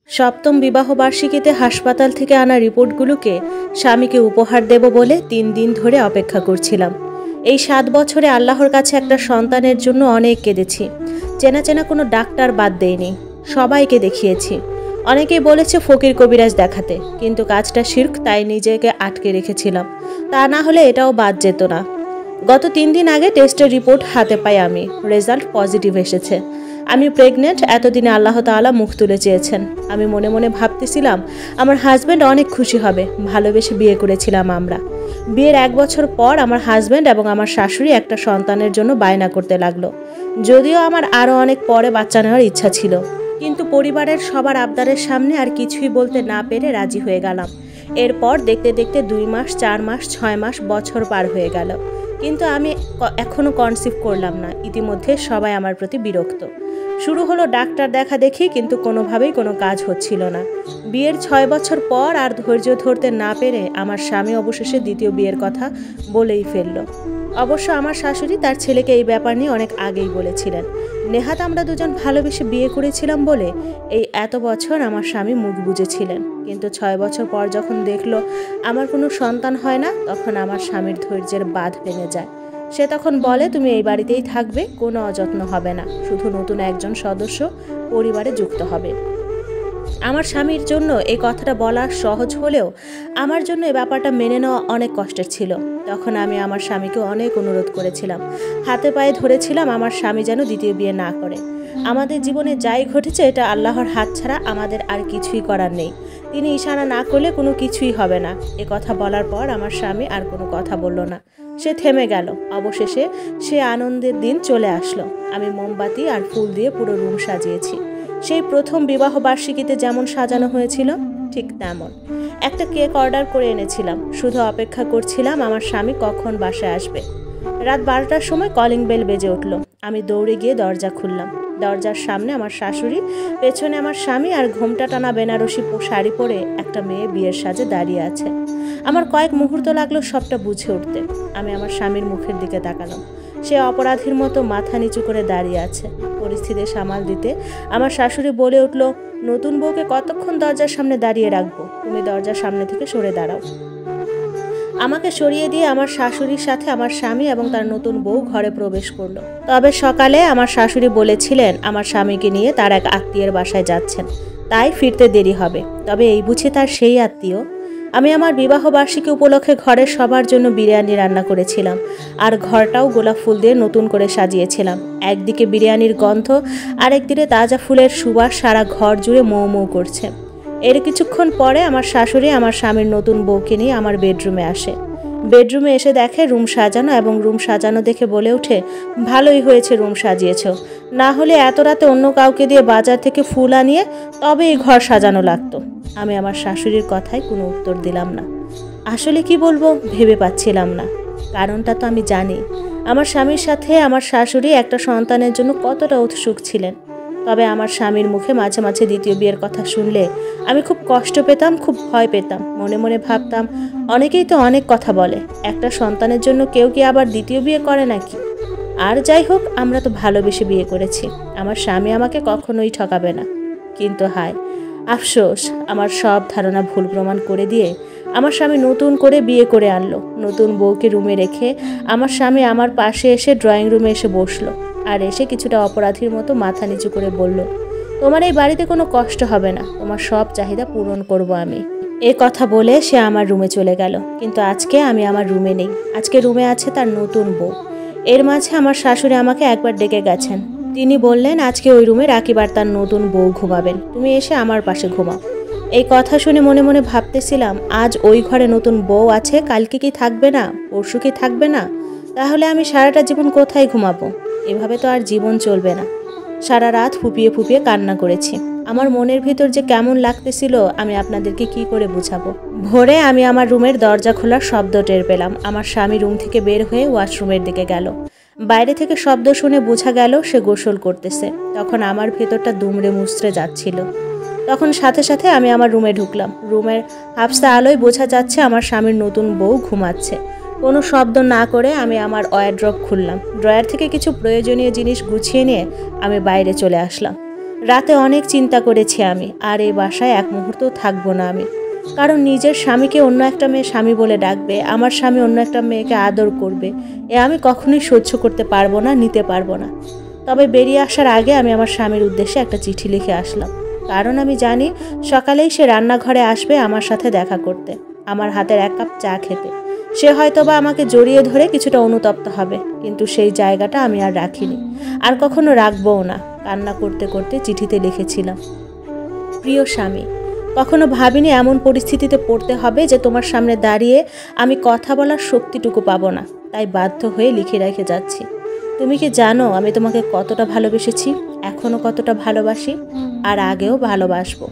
সপ্তম বিবাহবার্ষিকীতে হাসপাতাল থেকে আনা রিপোর্টগুলোকে স্বামীকে উপহার দেব বলে ৩ দিন ধরে অপেক্ষা করছিলাম। এই ৭ বছরে আল্লাহর কাছে একটা সন্তানের জন্য অনেক কেঁদেছি। চেনা চেনা কোনো ডাক্তার বাদ দেয়নি, সবাইকে দেখিয়েছি। অনেকেই বলেছে ফকির কবিরাজ দেখাতে, কিন্তু কাজটা শিরক, তাই নিজেকে আটকে রেখেছিলাম। তা না হলে এটাও বাদ যেত না। গত ৩ দিন আগে টেস্টের রিপোর্ট হাতে পাই আমি। রেজাল্ট পজিটিভ এসেছে। আমি প্রেগনেন্ট। এতদিনে আল্লাহ তাআলা মুখ তুলে চেয়েছেন। আমি মনে মনে ভাবতেছিলাম আমার হাজব্যান্ড অনেক খুশি হবে। ভালোবেসে বিয়ে করেছিলাম আমরা। বিয়ের ১ বছর পর আমার হাজব্যান্ড এবং আমার শাশুড়ি একটা সন্তানের জন্য বায়না করতে লাগলো। যদিও আমার আরও অনেক পরে বাচ্চা নেওয়ার ইচ্ছা ছিল, কিন্তু পরিবারের সবার আবদারের সামনে আর কিছুই বলতে না পেরে রাজি হয়ে গেলাম। এরপর দেখতে দেখতে ২ মাস, ৪ মাস, ৬ মাস, বছর পার হয়ে গেল, কিন্তু আমি এখনও কনসিভ করলাম না। ইতিমধ্যে সবাই আমার প্রতি বিরক্ত। শুরু হলো ডাক্তার দেখা দেখি, কিন্তু কোনোভাবেই কোনো কাজ হচ্ছিল না। বিয়ের ৬ বছর পর আর ধৈর্য ধরতে না পেরে আমার স্বামী অবশেষে দ্বিতীয় বিয়ের কথা বলেই ফেলল। অবশ্য আমার শাশুড়ি তার ছেলেকে এই ব্যাপার নিয়ে অনেক আগেই বলেছিলেন। নেহাত আমরা দুজন ভালোবেসে বিয়ে করেছিলাম বলে এই এত বছর আমার স্বামী মুখ বুজেছিলেন, কিন্তু ৬ বছর পর যখন দেখলো আমার কোনো সন্তান হয় না, তখন আমার স্বামীর ধৈর্যের বাঁধ ভেঙে যায়। সে তখন বলে, তুমি এই বাড়িতেই থাকবে, কোনো অযত্ন হবে না, শুধু নতুন একজন সদস্য পরিবারে যুক্ত হবে। আমার স্বামীর জন্য এই কথাটা বলা সহজ হলেও আমার জন্য এই ব্যাপারটা মেনে নেওয়া অনেক কষ্টের ছিল। তখন আমি আমার স্বামীকে অনেক অনুরোধ করেছিলাম, হাতে পায়ে ধরেছিলাম আমার স্বামী যেন দ্বিতীয় বিয়ে না করে। আমাদের জীবনে যাই ঘটেছে এটা আল্লাহর হাত ছাড়া আমাদের আর কিছুই করার নেই। তিনি ইশারা না করলে কোনো কিছুই হবে না। এ কথা বলার পর আমার স্বামী আর কোনো কথা বলল না। সে থেমে গেল। অবশেষে সে আনন্দের দিন চলে আসলো। আমি মোমবাতি আর ফুল দিয়ে পুরো রুম সাজিয়েছি। সেই প্রথম বিবাহ বার্ষিকীতে যেমন সাজানো হয়েছিল ঠিক তেমন। একটা কেক অর্ডার করে এনেছিলাম। শুধু অপেক্ষা করছিলাম আমার স্বামী কখন বাসায় আসবে। রাত ১২টার সময় কলিং বেল বেজে উঠল। আমি দৌড়ে গিয়ে দরজা খুললাম। দরজার সামনে আমার শাশুড়ি, পেছনে আমার স্বামী আর ঘোমটা টানা বেনারসি শাড়ি পরে একটা মেয়ে বিয়ের সাজে দাঁড়িয়ে আছে। আমার কয়েক মুহূর্ত লাগলো সবটা বুঝে উঠতে। আমি আমার স্বামীর মুখের দিকে তাকালাম। সে অপরাধীর মতো মাথা নিচু করে দাঁড়িয়ে আছে। পরিস্থিতি সামাল দিতে আমার শাশুড়ি বলে উঠল, নতুন বউকে কতক্ষণ দরজার সামনে দাঁড়িয়ে রাখবো? তুমি দরজার সামনে থেকে সরে দাঁড়াও। আমাকে সরিয়ে দিয়ে আমার শাশুড়ির সাথে আমার স্বামী এবং তার নতুন বউ ঘরে প্রবেশ করলো। তবে সকালে আমার শাশুড়ি বলেছিলেন আমার স্বামীকে নিয়ে তার এক আত্মীয়ের বাসায় যাচ্ছেন, তাই ফিরতে দেরি হবে। তবে এই বুঝি তার সেই আত্মীয়? আমি আমার বিবাহ বার্ষিকী উপলক্ষে ঘরের সবার জন্য বিরিয়ানি রান্না করেছিলাম, আর ঘরটাও গোলাপ ফুল দিয়ে নতুন করে সাজিয়েছিলাম। একদিকে বিরিয়ানির গন্ধ, আরেকদিকে তাজা ফুলের সুবাস সারা ঘর জুড়ে মৌ মৌ করছে। এর কিছুক্ষণ পরে আমার শাশুড়ি আমার স্বামীর নতুন বউকে নিয়ে আমার বেডরুমে আসে। বেডরুমে এসে দেখে রুম সাজানো, এবং রুম সাজানো দেখে বলে ওঠে, ভালোই হয়েছে রুম সাজিয়েছ, না হলে এত রাতে অন্য কাউকে দিয়ে বাজার থেকে ফুল আনিয়ে তবে এই ঘর সাজানো লাগতো। আমি আমার শাশুড়ির কথায় কোনো উত্তর দিলাম না। আসলে কি বলবো ভেবে পাচ্ছিলাম না। কারণটা তো আমি জানি, আমার স্বামীর সাথে আমার শাশুড়ি একটা সন্তানের জন্য কতটা উৎসুক ছিলেন। তবে আমার স্বামীর মুখে মাঝে মাঝে দ্বিতীয় বিয়ের কথা শুনলে আমি খুব কষ্ট পেতাম, খুব ভয় পেতাম। মনে মনে ভাবতাম, অনেকেই তো অনেক কথা বলে, একটা সন্তানের জন্য কেউ কি আবার দ্বিতীয় বিয়ে করে নাকি? আর যাই হোক, আমরা তো ভালোবেসে বিয়ে করেছি। আমার স্বামী আমাকে কখনোই ঠকাবে না। কিন্তু হায় আফসোস, আমার সব ধারণা ভুল প্রমাণ করে দিয়ে আমার স্বামী নতুন করে বিয়ে করে আনলো। নতুন বউকে রুমে রেখে আমার স্বামী আমার পাশে এসে ড্রয়িং রুমে এসে বসলো, আর এসে কিছুটা অপরাধীর মতো মাথা নিচু করে বলল, তোমার এই বাড়িতে কোনো কষ্ট হবে না, তোমার সব চাহিদা পূরণ করব আমি। এ কথা বলে সে আমার রুমে চলে গেল। কিন্তু আজকে আমি আমার রুমে নেই। আজকে রুমে আছে তার নতুন বউ। এর মাঝে আমার শাশুড়ি আমাকে একবার ডেকে গেছেন। তিনি বললেন, আজকে ওই রুমে রাকিব আর তার নতুন বউ ঘুমাবেন, তুমি এসে আমার পাশে ঘুমাও। এই কথা শুনে মনে মনে ভাবতেছিলাম, আজ ওই ঘরে নতুন বউ আছে, কালকে কি থাকবে না, পরশু কি থাকবে না? তাহলে আমি সারাটা জীবন কোথায় ঘুমাবো? এভাবে তো আর জীবন চলবে না। সারা রাত ফুপিয়ে ফুপিয়ে কান্না করেছি। আমার মনের ভিতর যে কেমন লাগতেছিল আমি আপনাদেরকে কি করে বুঝাবো। ভোরে আমি আমার রুমের দরজা খোলার শব্দ টের পেলাম। আমার স্বামী রুম থেকে বের হয়ে ওয়াশরুমের দিকে গেল। বাইরে থেকে শব্দ শুনে বোঝা গেল সে গোসল করতেছে। তখন আমার ভেতরটা দুমড়ে মুচড়ে যাচ্ছিল। তখন সাথে সাথে আমি আমার রুমে ঢুকলাম। রুমের হাফসা আলোয় বোঝা যাচ্ছে আমার স্বামীর নতুন বউ ঘুমাচ্ছে। কোনো শব্দ না করে আমি আমার ওয়ারড্রপ খুললাম। ড্রয়ার থেকে কিছু প্রয়োজনীয় জিনিস গুছিয়ে নিয়ে আমি বাইরে চলে আসলাম। রাতে অনেক চিন্তা করেছি আমি, আর এই বাসায় এক মুহূর্তও থাকবো না আমি। কারণ নিজের স্বামীকে অন্য একটা মেয়ে স্বামী বলে ডাকবে, আমার স্বামী অন্য একটা মেয়েকে আদর করবে, আমি কখনোই সহ্য করতে পারবো না, নিতে পারবো না। তবে বেরিয়ে আসার আগে আমি আমার স্বামীর উদ্দেশ্যে একটা চিঠি লিখে আসলাম। কারণ আমি জানি সকালেই সে রান্নাঘরে আসবে আমার সাথে দেখা করতে, আমার হাতের এক কাপ চা খেতে। সে হয়তোবা আমাকে জড়িয়ে ধরে কিছুটা অনুতপ্ত হবে, কিন্তু সেই জায়গাটা আমি আর রাখিনি, আর কখনো রাখবও না। কান্না করতে করতে চিঠিতে লিখেছিলাম, প্রিয় স্বামী, কখনো ভাবিনি এমন পরিস্থিতিতে পড়তে হবে যে তোমার সামনে দাঁড়িয়ে আমি কথা বলার শক্তিটুকু পাবো না, তাই বাধ্য হয়ে লিখে রেখে যাচ্ছি। তুমি কি জানো আমি তোমাকে কতটা ভালোবেসেছি, এখনও কতটা ভালোবাসি, আর আগেও ভালোবাসবো।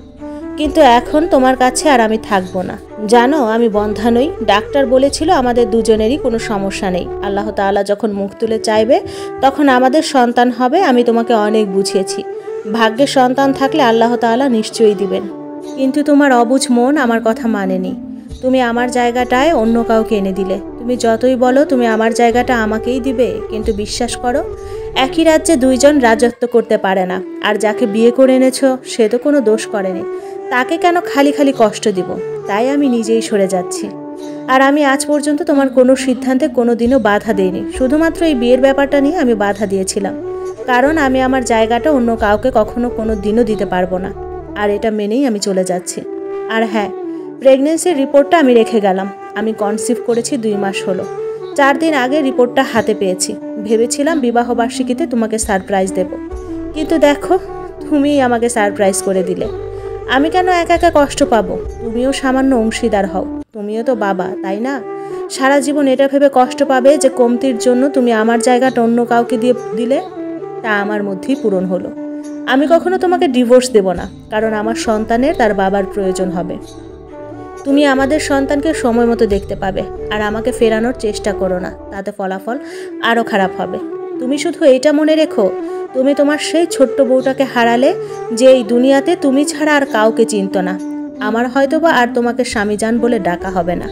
কিন্তু এখন তোমার কাছে আর আমি থাকবো না। জানো আমি বন্ধা নই, ডাক্তার বলেছিল আমাদের দুজনেরই কোনো সমস্যা নেই। আল্লাহ তাআলা যখন মুখ তুলে চাইবে তখন আমাদের সন্তান হবে। আমি তোমাকে অনেক বুঝিয়েছি, ভাগ্যে সন্তান থাকলে আল্লাহ তাআলা নিশ্চয়ই দিবেন। কিন্তু তোমার অবুঝ মন আমার কথা মানেনি। তুমি আমার জায়গাটায় অন্য কাউকে এনে দিলে। তুমি যতই বলো তুমি আমার জায়গাটা আমাকেই দিবে, কিন্তু বিশ্বাস করো একই রাজ্যে দুইজন রাজত্ব করতে পারে না। আর যাকে বিয়ে করে এনেছো সে তো কোনো দোষ করেনি, তাকে কেন খালি খালি কষ্ট দিব? তাই আমি নিজেই সরে যাচ্ছি। আর আমি আজ পর্যন্ত তোমার কোনো সিদ্ধান্তে কোনো দিনও বাধা দিইনি। শুধুমাত্র এই বিয়ের ব্যাপারটা নিয়ে আমি বাধা দিয়েছিলাম, কারণ আমি আমার জায়গাটা অন্য কাউকে কখনো কোনো দিনও দিতে পারবো না। আর এটা মেনেই আমি চলে যাচ্ছি। আর হ্যাঁ, প্রেগনেন্সির রিপোর্টটা আমি রেখে গেলাম। আমি কনসিভ করেছি 2 মাস হলো। 4 দিন আগে রিপোর্টটা হাতে পেয়েছি। ভেবেছিলাম বিবাহবার্ষিকীতে তোমাকে সারপ্রাইজ দেব, কিন্তু দেখো তুমিই আমাকে সারপ্রাইজ করে দিলে। আমি কেন একা একা কষ্ট পাবো? তুমিও সামান্য অংশীদার হও, তুমিও তো বাবা, তাই না? সারা জীবন এটা ভেবে কষ্ট পাবে যে কমতির জন্য তুমি আমার জায়গাটা অন্য কাউকে দিয়ে দিলে। তা আমার মধ্যেই পূরণ হলো। আমি কখনো তোমাকে ডিভোর্স দেব না, কারণ আমার সন্তানের তার বাবার প্রয়োজন হবে। তুমি আমাদের সন্তানকে সময় মতো দেখতে পাবে, আর আমাকে ফেরানোর চেষ্টা করো না, তাতে ফলাফল আরও খারাপ হবে। তুমি শুধু এইটা মনে রেখো, তুমি তোমার সেই ছোট্ট বউটাকে হারালে যে এই দুনিয়াতে তুমি ছাড়া আর কাউকে চিনত না। আমার হয়তোবা আর তোমাকে স্বামীজান বলে ডাকা হবে না।